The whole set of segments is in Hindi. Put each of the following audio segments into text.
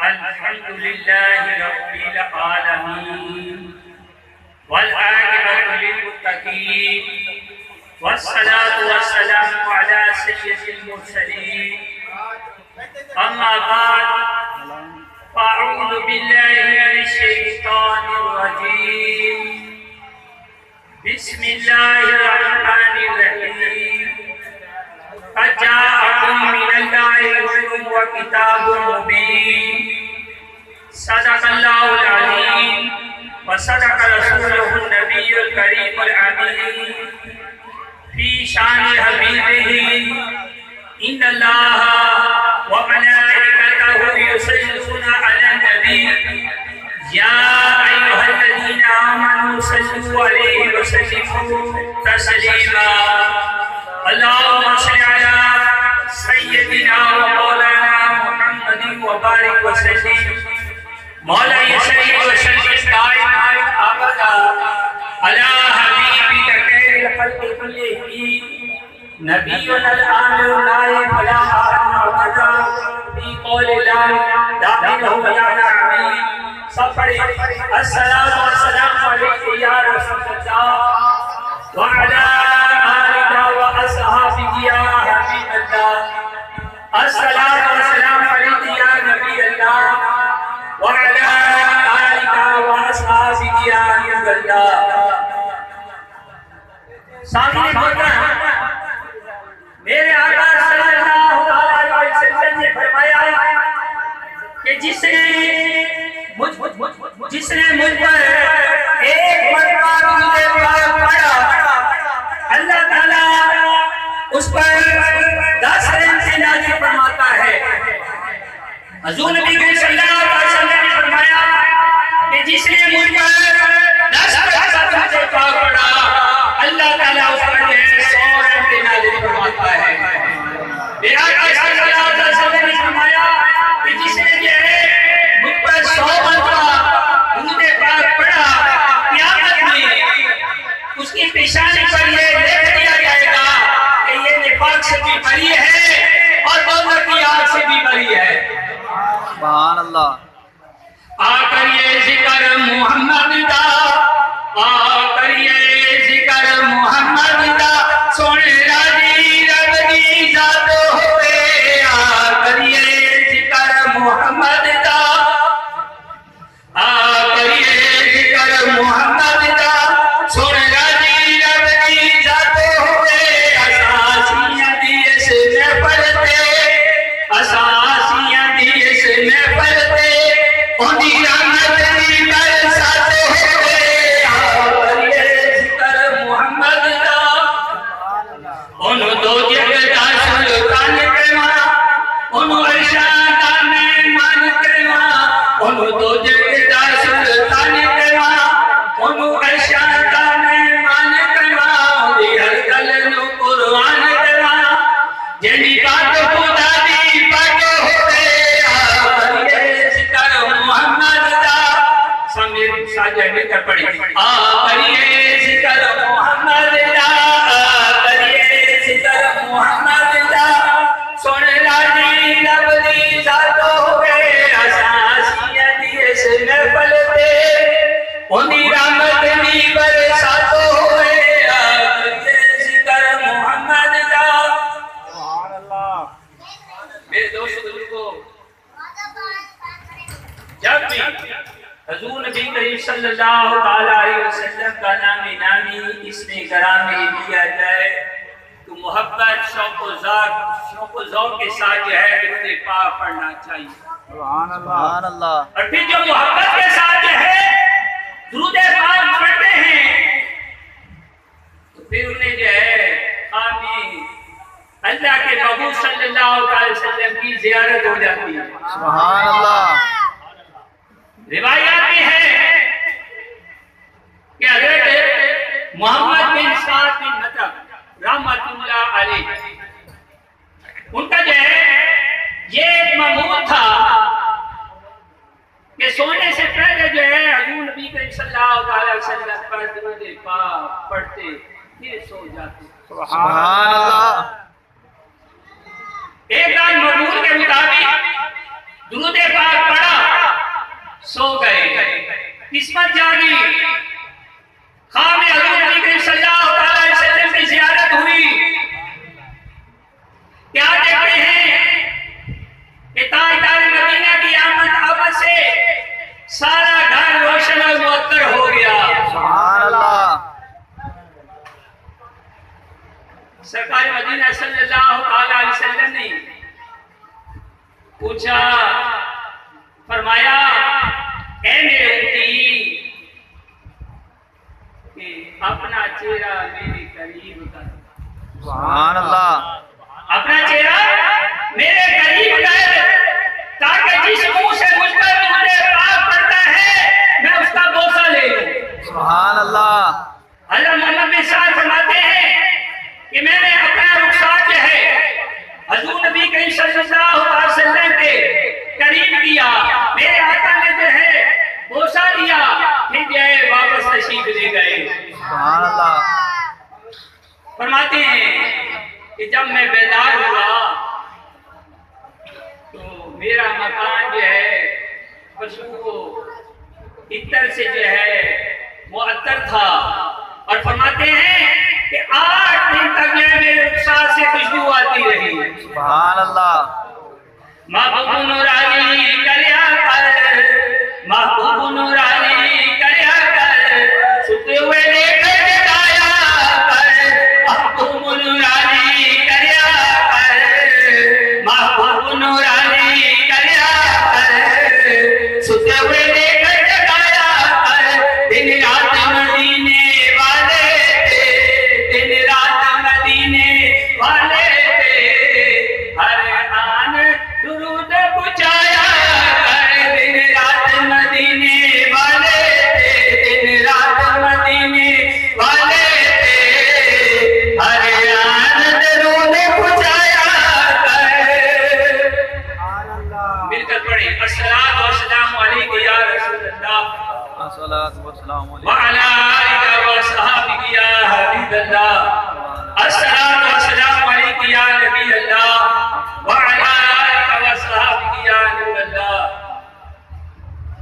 अल्हम्दुलिल्लाहि रब्बिल आलमीन वल आक़िबतु लिल मुत्तक़ीन वस्सलातु वस्सलामु अला सय्यिदिल मुरसलीन अम्मा बाद फ़अऊज़ु बिल्लाहि मिनश शैतानिर रजीम बिस्मिल्लाहिर रहमानिर रहीम क़द जाअकुम मिनल्लाहि नूरुन व किताबुम मुबीन सदक़ल्लाहुल अज़ीम व सदक़ रसूलुहुन नबियुल करीमुल अमीन फी शानि हबीबिही इन्नल्लाहा व मलाइकतहु युसल्लूना अलन नबी या अय्युहल्लज़ीना आमनू सल्लू अलैहि व सल्लिमू तस्लीमा अल्लाहुम्मा सल्लि अला सय्यिदिना व मौलाना मुहम्मदिन व बारिक व सल्लिम मौला सल्लि व सल्लिम दाइमन अबदा अला हबीबिका खैरिल खल्क़ि कुल्लिहिम नबियुल आमिर नाइब अला अहमद फी कौलिल्लाह दामिनहु बयाना अमीन सब पढ़े अस्सलामु वस्सलामु अलैका या रसूलल्लाह व अला आलिका व अस्हाबिका या हबीबल्लाह अस्सलामु वस्सलामु अलैका या नबीयल्लाह व अला आलिका व अस्हाबिका या हबीबल्लाह। सामने मोहतरम मेरे आका सल्लल्लाहु अलैहि वसल्लम ने फरमाया कि जिसने मुझ पर एक मरतबा दुरूद पाक पढ़ा अल्लाह ताला उस पर 10 रहमतें नाज़िल फरमाता है। हुज़ूर नबी सल्लल्लाहु अलैहि वसल्लम ने फरमाया कि जिसने मुझ पर 10 मरतबा दुरूद पाक पढ़ा अल्लाह ताला उस पर 100 रहमतें नाज़िल फरमाता है। मेरा आका सल्लल्लाहु अलैहि वसल्लम ने फरमाया कि जिसने मुझ पर 100 मरतबा दुरूद पाक पढ़ा क़यामत में उसकी पेशानी पर ये लिख दिया जाएगा कि ये निफाक से भी बरी है और दोज़ख की आग से भी बरी है। सुभान अल्लाह। आकर ये जिक्र मोहम्मद दा आकर ये जिक्र मोहम्मद दा सोने राजी रब दी जात होवे आकर ये जिक्र मोहम्मद दा आकर ये जिक्र मोहम्मद दा सोने राजी रब दी जात होवे असासियां दी इस महफिल ते असासियां दी इस महफिल ते ओदी रहमत दी बरसात होवे आकर ये जिक्र मोहम्मद दा ओनु दो जगदा सुल्तान करवा ओनु अर्शाद में मान करवा ओनु दो जगदा सुल्तान करवा ओनु अर्शाद में मान करवा ओदी हर गल नु कुर्बान करवा जेनी बात खुदा दी बात होवे आकर ये जिक्र मोहम्मद दा समीर साजन कर पड़ी आकर ये जिक्र मोहम्मद दा आकर ये जिक्र मोहम्मद दा सुन राजी रब दी जात होवे असासियां दी इस महफिल ते ओदी रहमत दी बरसात होवे आकर ये जिक्र मोहम्मद दा। सुभान अल्लाह। मेरे दोस्त बुजुर्गों जब भी हुज़ूर नबी करीम सल्लल्लाहु अलैहि वसल्लम का नामी इसमें गरामी लिया जाए तो मोहब्बत शौक़ व ज़ौक़ के साथ जो है दुरूद पाक पढ़ना चाहिए। सुभान अल्लाह। और फिर जो मोहब्बत के साथ जो है दुरूद पाक पढ़ते हैं तो फिर उन्हें जो है आमीन अल्लाह के महबूब सल्लल्लाहु अलैहि वसल्लम की ज़ियारत हो जाती है। सुभान अल्लाह। रिवायत में है कि हज़रत मोहम्मद बिन साद बिन मतलब रहमतुल्लाह अलैह उनका जो है ये एक मामूल था कि सोने से पहले जो है हुज़ूर नबी सल्लल्लाहु अलैहि वसल्लम पर दुरूद पाक पढ़ते फिर सो जाते। सुभान अल्लाह। एक रात मामूल के मुताबिक दुरूद पाक पढ़ा किस्मत जागी, ख्वाब में हज़रत नबी करीम सल्लल्लाहु अलैहि वसल्लम की ज़ियारत हुई। क्या देखते हैं कि ताजदार मदीना की आमद से सारा घर रोशन और मुअत्तर हो गया। सुभान अल्लाह। सरकार मदीना सल्लल्लाहु अलैहि वसल्लम ने पूछा, फरमाया, ऐ मेरे उम्मती, कि अपना चेहरा मेरे करीब कर। सुभान अल्लाह। अपना चेहरा मेरे करीब कर, ताकि जिस मुंह से मुझ पर तूने पाप करता है मैं उसका बोसा ले लूं। सुभान अल्लाह। हज़रत मोहम्मद बिन साद फरमाते हैं कि मैंने अपना रुखसार जो है हज़ूर नबी करीम सल्लल्लाहु अलैहि वसल्लम के करीब किया, मेरे आका ने जो है बोसा दिया, फिर जो है वापस तशरीफ ले गए। सुभान अल्लाह। फरमाते हैं कि जब मैं बेदार हुआ तो मेरा मकान जो है खुशबू इत्तर से जो है मुअत्तर था, और फरमाते हैं कि 8 दिन तक मेरे रुखसार से खुशबू आती रही। सुभान अल्लाह। महबूब नूरानी करिया कर, महबूब नूरानी करिया कर, सुते हुए लेकर जगाया कर, महबूब नूरानी करिया कर, महबूब नूरानी करिया कर, सुते हुए लेकर जगाया कर। दिन रात मदीने वाले थे, दिन रात मदीने वाले थे, हर आन दुरूद पुचाया कर। दिन रात मदीने वाले थे, दिन रात मदीने वाले थे, हर आन दुरूद पुचाया कर। मिलकर पढ़े, अस्सलातु वस्सलामु अलैका या रसूलल्लाह अस्सलातु वस्सलामु व अला आलिका व सहाबिका या हबीबल्लाह, अस्सलातु वस्सलामु अलैका या नबी अल्लाह व अला आलिका व सहाबिका या नूरल्लाह।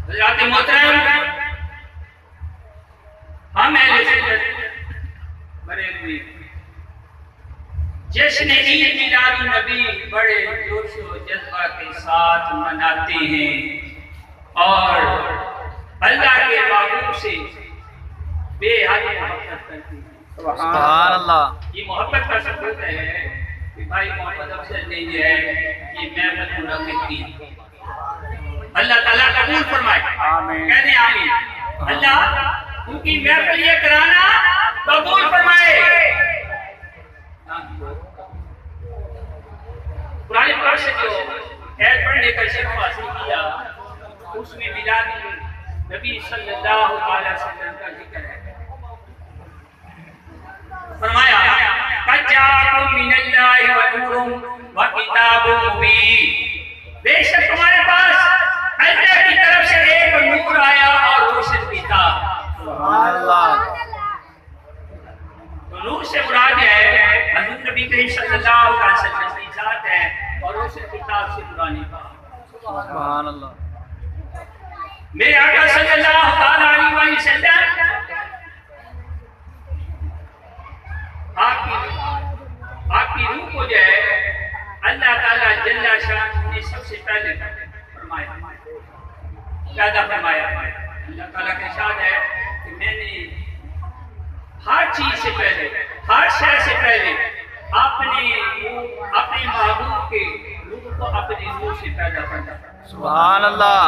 हज़रात मोहतरम, हम अहले सुन्नत बरेलवी जश्न ईद मिलाद नबी बड़े जोश व जज्बा के साथ मनाते हैं और अल्लाह के महबूब से बेहद मोहब्बत करते हैं। सुभान अल्लाह। ये मोहब्बत का सबूत है कि भाई मोहम्मद अफजल ने जो है ये महफिल मुनक्किद की। अल्लाह ताला कबूल फरमाए, आमीन। कहने आमीन। अल्लाह उनकी महफिल ये कराना कबूल फरमाए। पुराने पाक से जो ऐड पढ़ने का शर्फ हासिल किया उसमें मिलाद नबी सल्लल्लाहु अलैहि वसल्लम का जिक्र है। फरमाया, कज्जाकुम मिनल्लाहि व नूरुम व किताबुम मुबीन, बेशक तुम्हारे पास अल्लाह की तरफ से एक नूर आया और रोशन किताब। सुभान अल्लाह। तो नूर से मुराद है हज़रत नबी करीम सल्लल्लाहु अलैहि वसल्लम की ज़ात है, और रोशन किताब से पुरानी बात। सुभान अल्लाह। मेरे आका सल्लल्लाहु अलैहि वसल्लम आपकी रूह को जो है अल्लाह ताला जल्ला शान ने सबसे पहले फरमाया, पैदा फरमाया। अल्लाह ताला का इरशाद है कि मैंने हर चीज से पहले, हर शय से पहले अपने महबूब के रूह को अपनी रूह से पैदा करना। सुभान अल्लाह।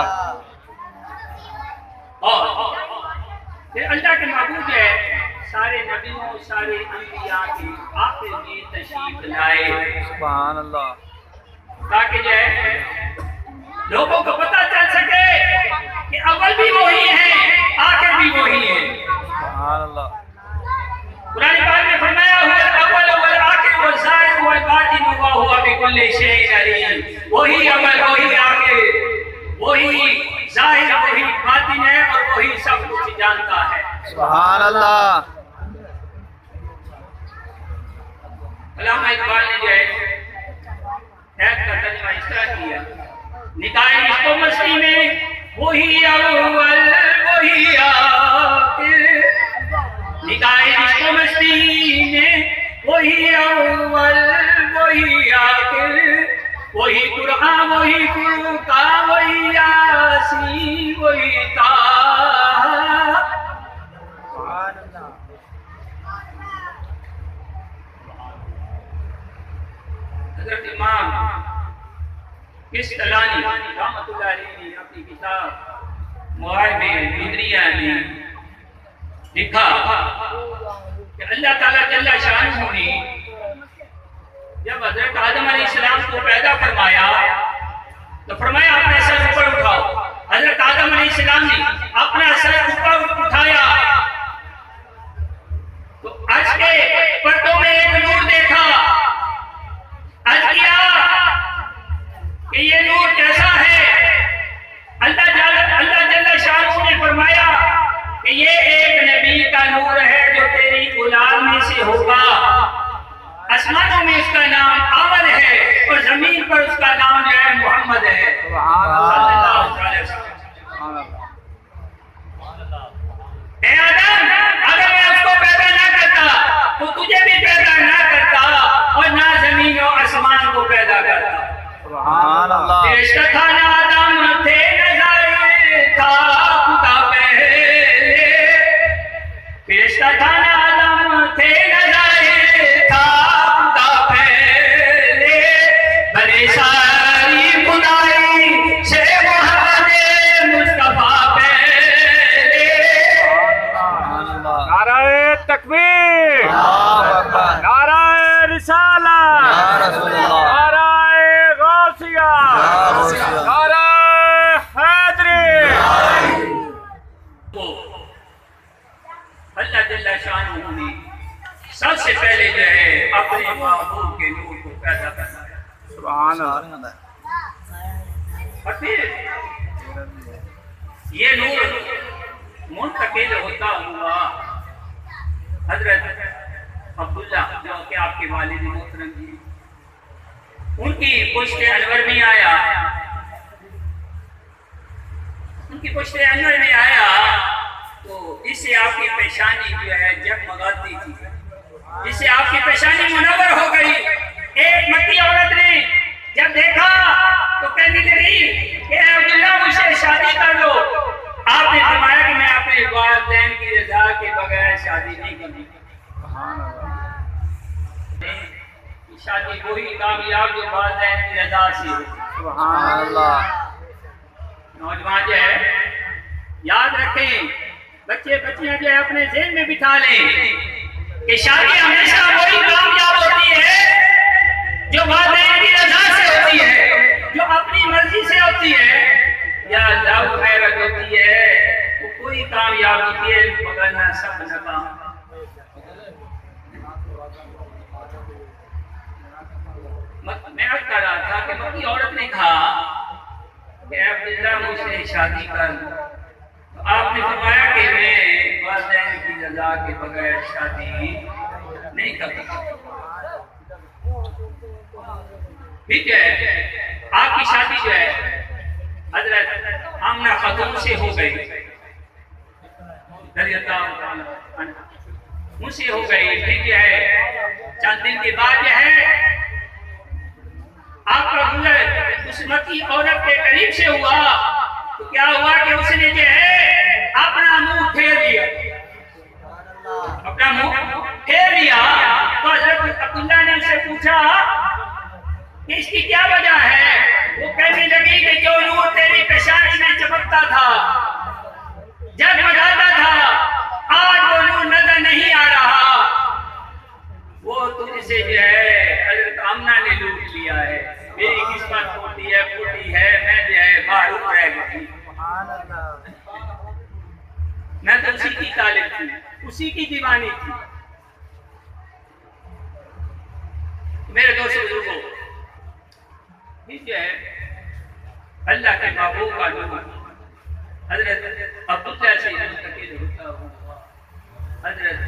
और फिर अल्लाह के महबूब जो है सारे नबियों, सारे अंबिया के आखिर में तशरीफ लाए, सुभान अल्लाह। ताकि जो है लोगों को पता चल सके कि अव्वल भी वही है, आखिर भी वही है। सुभान अल्लाह। कुरान पाक में फरमाया हुआ अव्वल वल आखिर वल ज़ाहिर वल बातिन व हुवा बिकुल्लि शैइन अलीम। वही अव्वल, वही आखिर, वही ज़ाहिर, वही बातिन है और वही सब कुछ जानता है। सुभान अल्लाह। अल्लामा इकबाल ने जो है हैत का तर्जुमा इस तरह किया, निकाय इश्क़ो मस्ती में वही अव्वल वही आके निगाहे इश्क मस्ती में वही अव्वल वही आखिर वही कुरान वही फुरकान वही यासीन वही ताहा। हज़रत इमाम किस्तलानी रहमतुल्लाह अलैहि ने अपनी किताब मुआइब बिदरिया में लिखा कि अल्लाह ताला जल्ला शानहू ने जब हज़रत आदम अलैहिस्सलाम को पैदा फरमाया तो फरमाया अपना सर ऊपर उठाओ। हज़रत आदम अलैहिस्सलाम ने अपना सर ऊपर उठाया तो अर्श के पर्दों में एक नूर देखा। अर्ज किया कि ये नूर कैसा है? अल्लाह जल्ला शानहू ने फरमाया कि ये एक नबी का नूर है जो तेरी औलाद में से होगा। आसमानों में उसका नाम अहमद है और जमीन पर उसका नाम जो है मोहम्मद है सल्लल्लाहु अलैहि वसल्लम। ए आदम, अगर मैं उसको पैदा ना करता तो तुझे भी पैदा ना करता और ना जमीन और आसमान को पैदा करता। सुभान अल्लाह। फरिश्ता था ना आदम थे नज़ारे था खुदा पहले। फरिश्ता था ना आदम थे नज़ारे था खुदा पहले। बड़े सारी खुदाई से मोहम्मद मुस्तफा पहले। नाराए तकबीर, नाराए रिसाला, नाराए गौसिया, नाराए हैदरी। तो अल्लाह जल्ला शानहू ने सबसे पहले जो है अपने महबूब के नूर को पैदा करना है। सुभान अल्लाह। और फिर ये नूर मुंतकिल होता हुआ हजरत अब्दुल्ला जो कि आपके वालिद मोहतरम जी, उनकी पुश्त अनवर में आया। उनकी पुश्त अनवर में आया तो इससे आपकी पेशानी जो है जगमगाती थी, जिससे आपकी पेशानी मुनव्वर हो गई। एक मक्की औरत ने जब देखा तो कहने लगी कि अब्दुल्ला मुझसे शादी कर लो। आपने फरमाया कि मैं अपने वालिदैन की रज़ा के बगैर शादी नहीं करनी। शादी वही कामयाब जो वालिदैन की रज़ा से हो। सुभान अल्लाह। नौजवान जो है याद रखें, बच्चे बच्चियां जो है अपने ज़हन में बिठा लें कि शादी हमेशा वही कामयाब होती है जो वालिदैन की रज़ा से होती है, जो अपनी मर्जी से होती है या लव मैरिज होती है। वो कोई कामयाब होती है मगर ना सब नाकाम। मैं अर्ज कर रहा था कि मक्की औरत ने कहा कि अब्दुल्ला मुझसे शादी कर। तो आपने फरमाया कि मैं वालिदैन की रज़ा के बगैर शादी नहीं करता। ठीक है, आपकी शादी जो है हजरत आमना खातून से हो गई, मुझसे हो गई। ठीक है, चंद दिन के बाद जो है आपका गुजर उस मक्की औरत के करीब से हुआ तो क्या हुआ कि उसने जो है अपना मुंह फेर दिया, अपना मुंह फेर दिया। तो हजरत अब्दुल्ला ने उससे पूछा कि इसकी क्या वजह है? वो कहने लगी कि जो नूर तेरी पेशानी में चमकता था, जगमगाता था, आज वो नूर नजर नहीं आ रहा। वो तुझसे जो है हजरत आमना ने लूट लिया है। मेरी किस्मत फूटी है, मैं जो है बाहर रह गई। मैं तो उसी की तालिब थी, उसी की दीवानी थी। मेरे दोस्तों बुजुर्गों, ठीक है, अल्लाह के महबूब का नूर हजरत अब्दुल्ला से मुंतकिल होता हुआ हजरत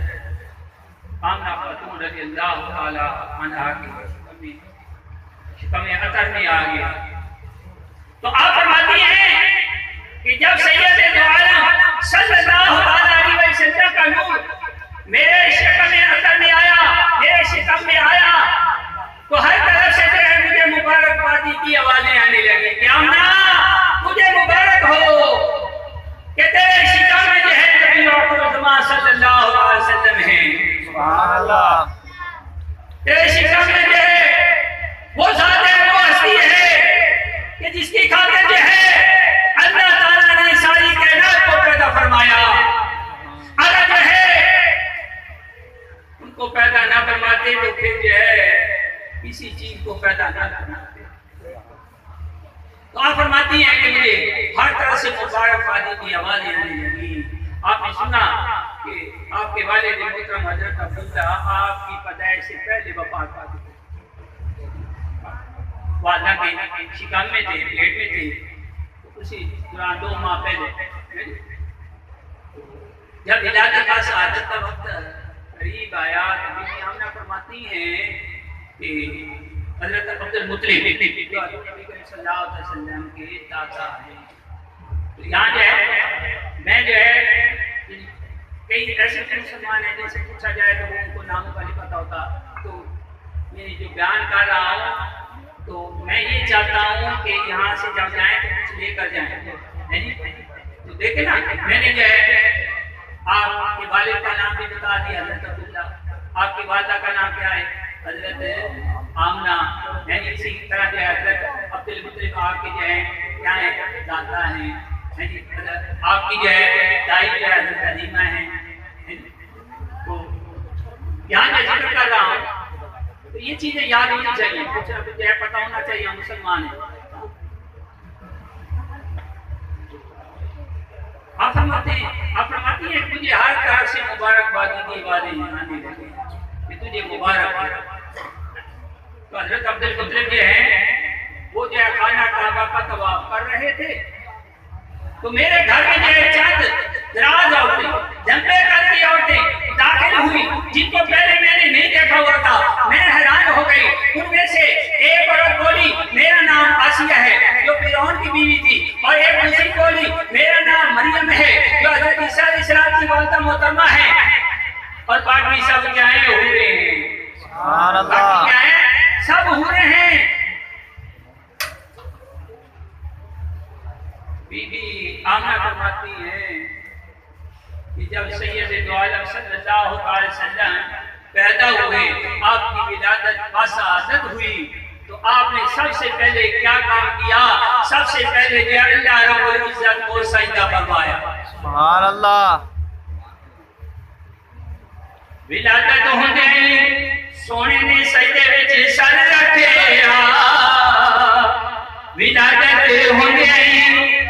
आमना खातून रज़ियल्लाहु ताला अन्हा की शिकम अतर में आ गया। तो आप फरमाती हैं कि जब सैयद दो आलम की आवाजें आने लगी कि आमना मुझे मुबारक हो कि तेरे शिकम में जो है नबी मोहम्मद सल्लल्लाहु अलैहि वसल्लम है। सुभान अल्लाह। तेरे शिकम में जो है वो ज़ात है, वो हस्ती है कि जिसकी खातिर जो है अल्लाह ताला ने सारी कायनात को पैदा फरमाया। अगर जो है उनको पैदा ना फरमाते तो फिर जो है किसी चीज को पैदा ना फरमाते। तो आप फरमाती हैं कि मुझे हर तरह से मुबारकबादी की आवाजें आने लगी। आपने सुना कि आपके वालिद मोहतरम हजरत अब्दुल्ला आपकी पैदाइश से पहले वफात पा चुके, वादा के शिकम में थे, पेट में थे। उसी दौरान 2 माह पहले जब विलादत का शहादत का वक्त करीब आया तो बीबी आमना फरमाती हैं कि हजरत अब्दुल मुत्तलिब जो नबी करीम सल्लल्लाहु अलैहि वसल्लम के दादा हैं। तो यहाँ जो है मैं जो है कई ऐसे मुसलमान हैं जिनसे पूछा जाए तो वो उनको नामों का नहीं पता होता। तो मैं जो बयान कर रहा हूँ तो मैं ये चाहता हूँ कि यहाँ से जब जाएं तो कुछ लेकर जाएं। तो देखे ना, मैंने जो है आपके वालिद का नाम भी बता दिया हजरत अब्दुल्ला, आपकी वालिदा का नाम क्या है हजरत आमना, यानी इसी तरह जो है हजरत अब्दुल मुत्तलिब आपके जो है क्या है दादा हैं, आपकी जो है दाई जो है हजरत हलीमा है। तो यहाँ मैं जिक्र कर रहा हूँ तो ये चीजें याद होनी चाहिए, कुछ जो है पता होना चाहिए हम मुसलमान हैं। आप फरमाती हैं मुझे हर तरह से मुबारकबादी की आवाजें आने लगी कि तुझे मुबारक। तो हजरत अब्दुल मुत्तलिब जो है वो जो है खाना काबा का तवाफ कर रहे थे। तो मेरे घर में जो है चंद दराज औरतें, जंपे करती औरतें दाखिल हुई जिनको पहले मैंने नहीं देखा हुआ था। मैं हैरान हो गई। उनमें से एक औरत बोली मेरा नाम आसिया है जो फिरौन की बीवी थी, और एक दूसरी बोली मेरा नाम मरियम है जो हजरत ईसा अलैहिस्सलाम की वालिदा मोहतरमा है, और बाकी सब क्या है हूरे हैं। सुभान अल्लाह। बाकी क्या है सब हूरे हैं। बीबी आमना फरमाती है कि जब सैयद दो आलम सल्लल्लाहु अलैहि वसल्लम पैदा हुए, आपकी विलादत बाशहादत हुई, तो आपने सबसे पहले क्या काम किया? सबसे पहले अल्लाह रब्बुल इज्जत को सजदा फरमाया। सुभान अल्लाह। विलादत होंदे सोने ने सजदे विच सर रखिया, विलादत होंदे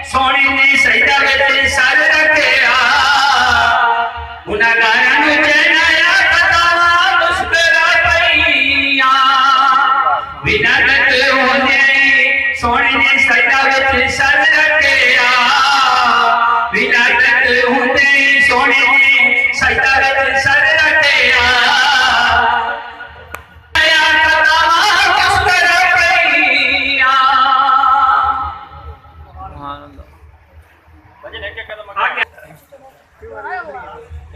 सोने ने सजदा विच सर रखिया, गुनाहगारां नूं चैनाया कतावा मुस्कुरा पईया। विलादत होंदे सोने ने सजदा विच सर रखिया, विलादत होंदे सोने ने सजदा विच सर रखिया,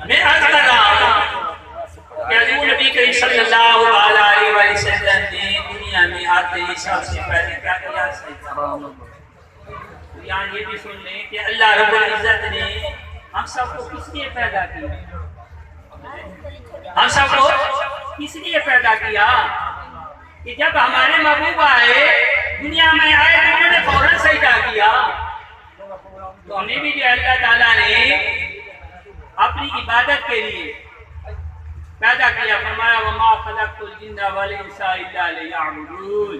मैं अर्ज कर रहा हूँ कि नबी करीम सल्लल्लाहु अलैहि वसल्लम ने दुनिया में आते ही सबसे पहले क्या किया? तो यहाँ ये भी सुन लें कि अल्लाह रब्बुल इज्जत ने हम सबको किस लिए पैदा किया? हम सबको किस लिए पैदा किया? कि जब हमारे महबूब आए दुनिया में आए तो उन्होंने फौरन सजदा किया। तो हमें भी जो अल्लाह ताला ने अपनी इबादत के लिए पैदा किया। फरमाया वमा खलक़तुल जिन्ना वल इंसा इल्ला लियअबुदून,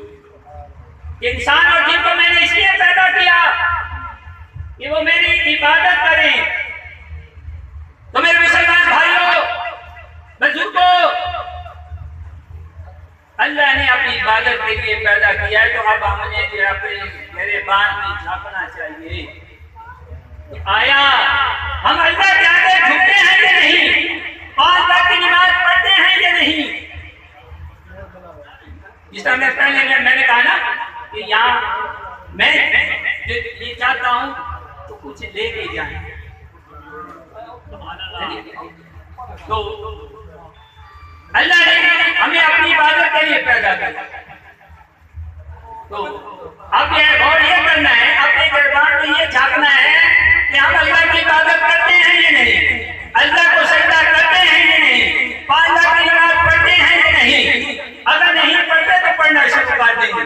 इंसान और जिन को मैंने इसलिए पैदा किया कि वो मेरी इबादत करें। तो मेरे मुसलमान भाइयों बुजुर्गों, अल्लाह ने अपनी इबादत के लिए पैदा किया है, तो अब हमें जो अपने मेरे बात में झांकना चाहिए। आया हम अल्लाह के आगे झुकते हैं या नहीं? 5 वक्त की नमाज पढ़ते हैं या नहीं? जिस तरह मैं पहले मैंने कहा ना कि यहाँ मैं ये चाहता हूँ तो कुछ लेके जाए। तो अल्लाह ने हमें अपनी इबादत के लिए पैदा किया। तो अब ये करना है, अपने दरबार में ये झांकना है कि हम अल्लाह की इबादत करते हैं या नहीं, अल्लाह को सजदा करते हैं या नहीं, 5 वक्त की नमाज पढ़ते हैं या नहीं। अगर नहीं पढ़ते तो पढ़ना शुरू कर देंगे,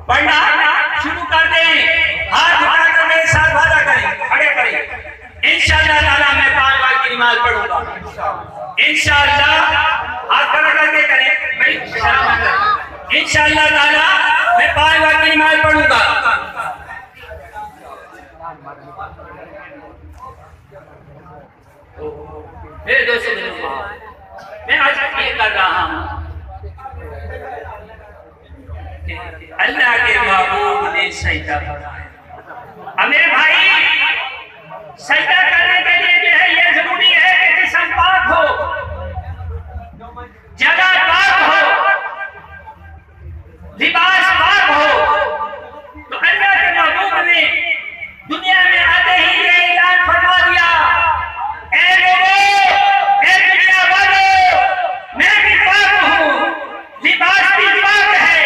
पढ़ना शुरू कर दें। हाथ उठाकर मेरे साथ वादा करें, खड़े करें। इंशाअल्लाह ताला मैं 5 वक्त की नमाज पढ़ूंगा। इंशाअल्लाह हाथ खड़ा करके करें भाई, शर्म मत करें। इंशाअल्लाह ताला मैं 5 वक्त की नमाज पढ़ूंगा। मेरे दोस्तों, मैं आज ये कर रहा हूँ, अल्लाह के महबूब ने सजदा फरमाया। अब मेरे भाई, सजदा करने के लिए जो है ये जरूरी है कि जिस्म पाक हो, जगह पाक हो, लिबास पाक हो। तो अल्लाह के महबूब ने दुनिया में आते ही ये ऐलान फरमा दिया, ऐ लोगों, ऐ दुनिया वालों, मैं भी पाक हूँ, लिबास भी पाक है,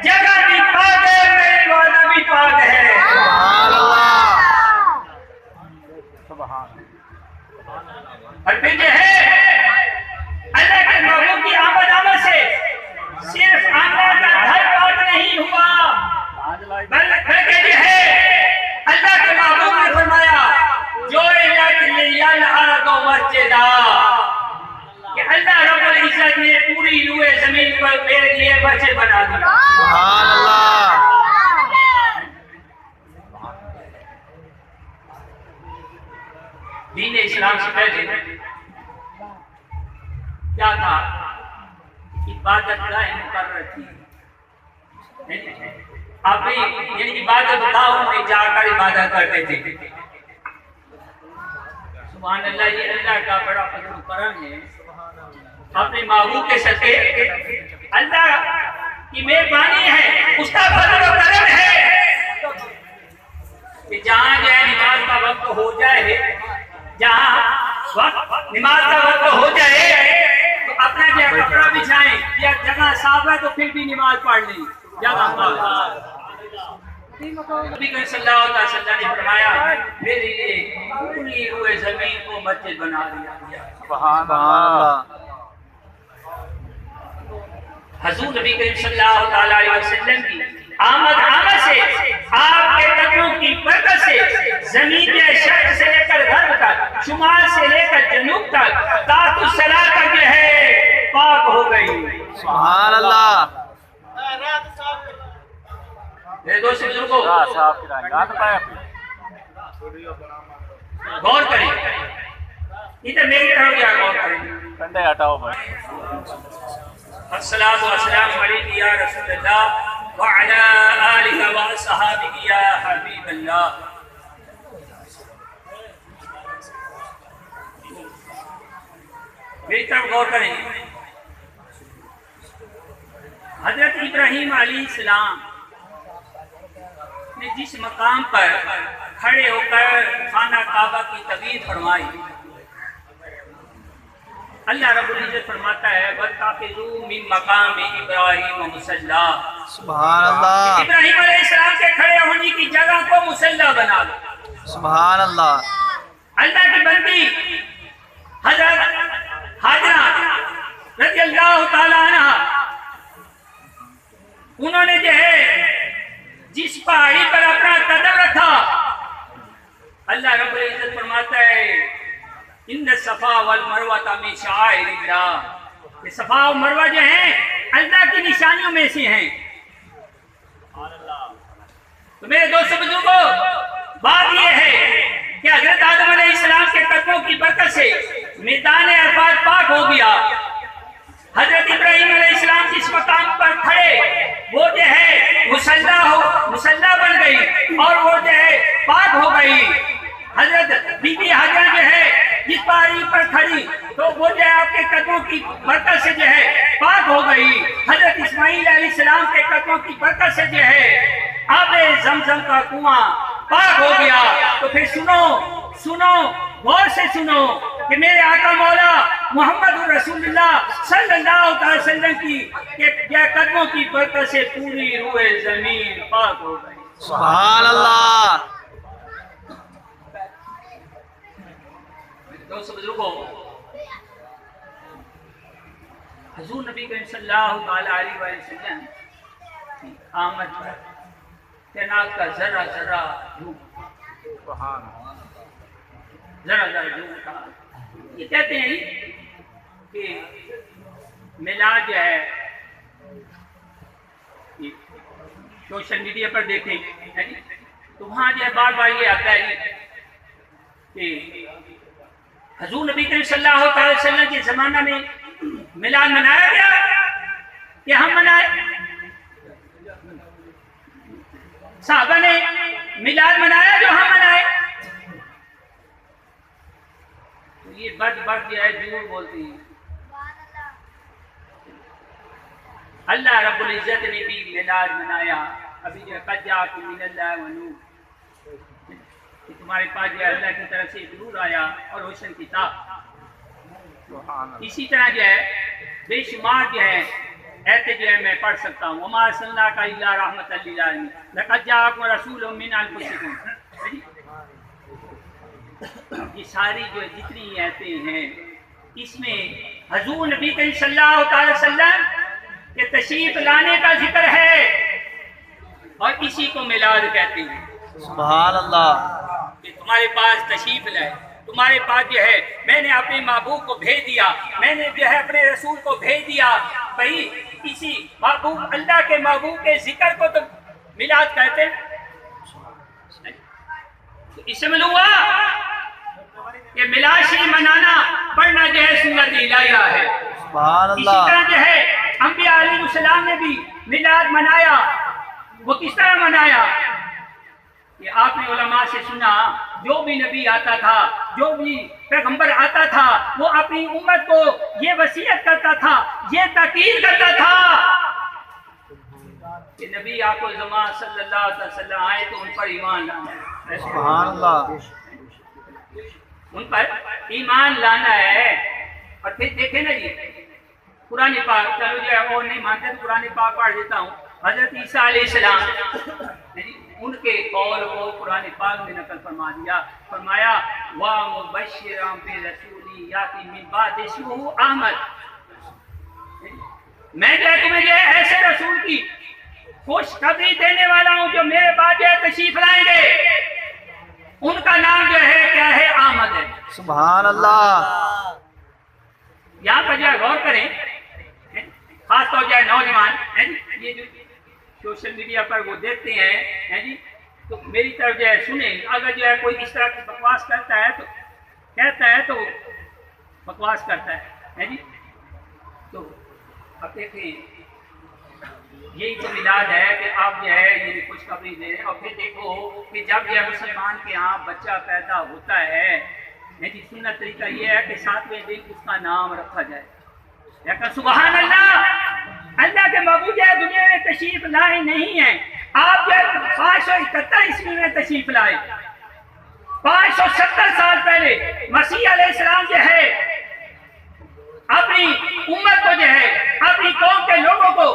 जगह भी पाक है, मेरी वादा भी पाक है। और फिर जो है अल्लाह के महबूब की आमद से सिर्फ आमद का घर पाक नहीं हुआ, बल्कि जो है अल्लाह के महबूब ने फरमाया, जो मस्जिदा, कि अल्लाह रब्बुल इज्जत ने पूरी रूए जमीन पर मेरे लिए मस्जिद बना दी। सुभान अल्लाह। दीन इस्लाम से पहले क्या था, इबादत गाह मुकर्रर थी। आप यानी इबादत गाहों में जाकर इबादत करते थे। सुभान अल्लाह, ये अल्लाह का बड़ा फजल करम है। अपने महबूब के सदके अल्लाह की मेहरबानी है, उसका फजल और करम है कि जहाँ जो है नमाज का वक्त हो जाए, जहाँ नमाज का वक्त हो जाए तो अपना जो है कपड़ा बिछाएं, या जगह साफ है तो फिर भी नमाज पढ़ लें। नबी सल्लल्लाहु अलैहि वसल्लम ने फरमाया, मेरे लिए पूरी रूए जमीन को मस्जिद बना दिया। सुभान अल्लाह। हजूर नबी सल्लल्लाहु अलैहि वसल्लम की आमद से, आपके कदमों की बरकत से जमीन के शर्क से लेकर घर तक, शुमाल से लेकर जनूब तक, तातुस सला तक जो है पाक हो गई। सुभान अल्लाह। मेरे दोस्त बुजुर्गों, गौर करें, इधर मेरी तरफ क्या गौर करें, कंधे हटाओ भाई। अस्सलातु वस्सलामु अलैका या रसूलल्लाह व अला आलिका व अस्हाबिही या हबीबल्लाह। मेरी तरफ गौर करें। हजरत इब्राहिम अलैहिस्सलाम ने जिस मकाम पर खड़े होकर खाना काबा की तबीयत फरमाई, अल्लाह रब्बुल इज्जत फरमाता है, वत्तखिज़ू मिन मकाम इब्राहिम मुसल्ला। सुभान अल्लाह। इब्राहिम अलैहिस्सलाम के खड़े होने की जगह को मुसल्ला बना दो। सुभान अल्लाह। अल्लाह की बंदी हजरत हाजरा रज़ियल्लाहु ताला अन्हा, उन्होंने जो है जिस पहाड़ी पर अपना कदम रखा, अल्लाह रब्बुल इज्जत फरमाता है, इन्न सफा वल मरवा मिन शाइरिल्लाह। ये सफा और मरवा जो है अल्लाह की निशानियों में से हैं। तो मेरे दोस्तों बुजुर्गों, बात यह है कि हजरत आदम अलैहिस्सलाम के कदमों की बरकत से मैदान अरफात पाक हो गया। हजरत इब्राहिम अलैहिस्सलाम जिस मकाम पर खड़े, वो जो है मुसल्ला बन गई और वो जो है पाक हो गई। हजरत बीबी हाजरा जो है जिस पहाड़ी पर खड़ी, तो वो जो है आपके कदमों की बरकत से जो है पाक हो गई। हजरत इस्माइल अलैहिस्सलाम के कदमों की बरकत से जो है आबे ज़मज़म का कुआं पाक हो गया। तो फिर सुनो, सुनो, गौर से सुनो कि मेरे आका मौला मोहम्मद रसूलुल्लाह सल्लल्लाहु अलैहि वसल्लम की के कदमों की बरकत से पूरी रूए जमीन पाक हो गई। सुभान अल्लाह। दोस्तों बुजुर्गों, हुजूर नबी करीम सल्लल्लाहु अलैहि वसल्लम की आमद पर कायनात का जरा जरा झूम था। ये कहते हैं कि मिलाद जो है सोशल मीडिया पर देखें है जी, तो वहाँ जो है बार बार ये आता है कि हुजूर नबी करीम सल्लल्लाहु अलैहि वसल्लम के ज़माना में मिलाद मनाया गया कि हम मनाए, साहबा ने मिलाद मनाया जो हम मनाए। तो ये बद जो है झूठ बोलती है। अल्लाह रब्बुल इज्जत ने भी मिलाद मनाया। अभी जो कद जाकुम मिनल्लाहि व नूर, कि तुम्हारे पास जो अल्लाह की तरफ से एक नूर आया और रोशन किताब। इसी तरह जो है बेशुमार जो है ऐसे जो है मैं पढ़ सकता हूँ। वमा अर्सलनाका इल्ला रहमतल लिल आलमीन, लक़द जाअकुम रसूलुम मिन अनफुसिकुम। ये सारी जो जितनी आयतें हैं इसमें हुजूर नबी करीम सल्लल्लाहु अलैहि वसल्लम के तशरीफ लाने का जिक्र है और इसी को मिलाद कहते हैं। सुभान अल्लाह। कि तुम्हारे पास तशरीफ लाए, तुम्हारे पास जो है मैंने अपने महबूब को भेज दिया, मैंने जो है अपने रसूल को भेज दिया। भाई इसी महबूब अल्लाह के महबूब के जिक्र को तो मिलाद कहते हैं। तो इससे मालूम हुआ कि मिलाद शरीफ मनाना पढ़ना जो है सुन्नत इलाहिया है। सुभान इसी अल्लाह। तरह जो है अंबिया अलैहिस्सलाम ने भी मिलाद मनाया। वो किस तरह मनाया कि आपने उलमा से सुना, जो भी नबी आता था, जो भी पैगंबर आता था, वो अपनी उम्मत को ये वसीयत करता था, ये ताकीद करता था कि नबी आखिर ज़मान सल्लल्लाहु अलैहि वसल्लम आए तो उन पर ईमान लाना है। सुभान अल्लाह। उन पर ईमान लाना है। और फिर देखे ना जी कुरान पाक, चलो जो है वो नहीं मानते तो कुरान पाक पढ़ देता हूँ। हजरत ईसा अलैहिस्सलाम उनके कौल को कुरान पाक में नकल फरमा दिया। फरमाया वा मुबश्शिरन बिरसूली याती मिन बादि इस्मुहु अहमद, मैं जो है तुम्हें जो है ऐसे रसूल की खुशखबरी देने वाला हूँ जो मेरे बाद जो है तशरीफ लाएंगे, उनका नाम जो है क्या है, अहमद है। सुभान अल्लाह। यहाँ पर जो है गौर करें, खासतौर जो है नौजवान है ये जो सोशल मीडिया पर वो देखते हैं जी, तो मेरी तरफ जो है सुने। अगर जो है कोई इस तरह की बकवास करता है तो कहता है तो बकवास करता है जी। तो अब देखें यही तो मिलाद है कि आप जो है ये खुशखबरी दे रहे हैं। और फिर देखो कि जब जो है मुसलमान के यहाँ बच्चा पैदा होता है जी, सुन्नत तरीका ये है कि 7वें दिन उसका नाम रखा जाए। सुभान अल्लाह। अल्लाह के महबूब जो है दुनिया में तशरीफ लाए नहीं है। आप जो 571 ईस्वी में तशरीफ लाए। 570 साल पहले मसीह अलैहिस्सलाम जो है अपनी उम्मत को जो है अपनी कौम के लोगों को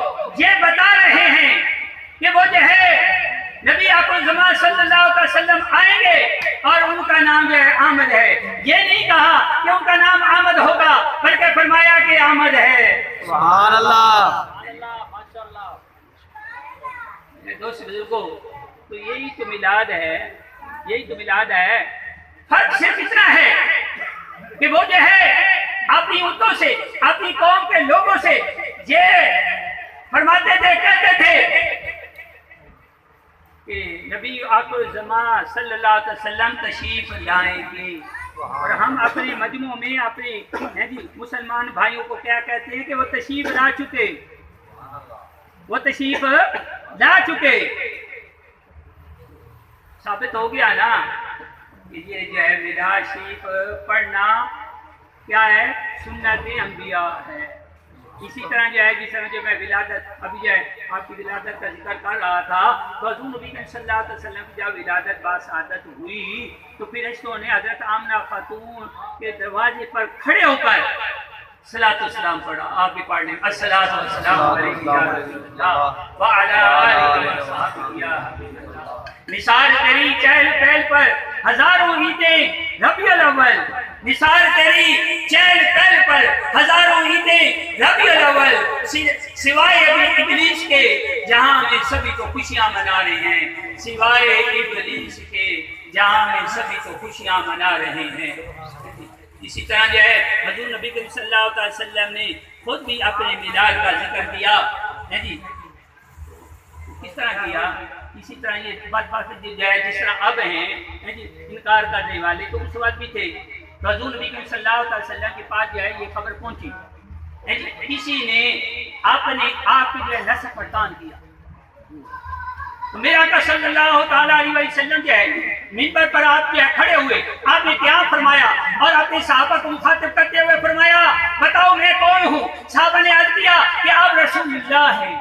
ये बता रहे हैं कि वो जो है नबी आखिर ज़मान सल्लल्लाहु अलैहि वसल्लम आएंगे और उनका नाम जो है अहमद है। ये नहीं कहा कि उनका नाम अहमद होगा, बल्कि फरमाया कि अहमद है। सुभान अल्लाह। दोस्त बुजुर्गों, तो यही तो मिलाद है, यही तो मिलाद है। फर्क सिर्फ इतना है कि वो जो है अपनी उम्मतों से, अपनी कौम के लोगों से ये फरमाते थे, कहते थे कि नबी आखिर ज़मान सल्लल्लाहु अलैहि वसल्लम तशरीफ लाएंगे। और हम अपने मजमू में अपने हैं जी मुसलमान भाइयों को क्या कहते हैं कि वो तशरीफ ला चुके, वो तशरीफ ला चुके। साबित हो गया ना कि ये जो है मिलाद शरीफ पढ़ना क्या है, सुन्नत अंबिया है। इसी तरह जो है जिस तरह जो मैं विलादत अभी जो है आपकी विलादत का जिक्र कर रहा था तो हज़ूर नबी करीम सल्लल्लाहु अलैहि वसल्लम की जब विलादत बासादत हुई तो फिरिश्तों ने हज़रत आमना खातून के दरवाजे पर खड़े होकर सलातो सलाम पढ़ा। आप भी पढ़ लें अस्सलातु वस्सलामु अलैका या रसूलल्लाह व अला आलिहि व सहाबिहि या हबीबल्लाह। निसार तेरी चहल पहल पर हजारों ईदें रबीउल अव्वल, निसार तेरी चहल पहल पर हजारों ईदें रबीउल अव्वल, सिवाय अभी इब्लीस के जहां में सभी तो खुशियां मना रहे हैं, सिवाय इब्लीस के जहां में सभी तो खुशियां मना रहे हैं। इसी तरह जो है हज़ूर नबी करीम सल्लल्लाहु अलैहि वसल्लम ने खुद भी अपने मिलाद का जिक्र किया है जी। किस तरह किया? इसी तरह ये बात जो है जिस तरह अब हैं जी इनकार करने वाले तो उस वक्त भी थे। तो हज़ूर नबी करीम सल्लल्लाहु अलैहि वसल्लम के पास जो है ये खबर पहुंची है जी, किसी ने अपने आप की जो है नस्ल पड़ताल किया तो मेरा आका सल्लल्लाहु अलैहि वसल्लम जो है मिंबर पर आप क्या खड़े हुए, आपने क्या फरमाया और अपने सहाबा को मुखातिब करते हुए फरमाया बताओ मैं कौन हूँ। सहाबा ने अर्ज किया कि आप रसूलुल्लाह हैं।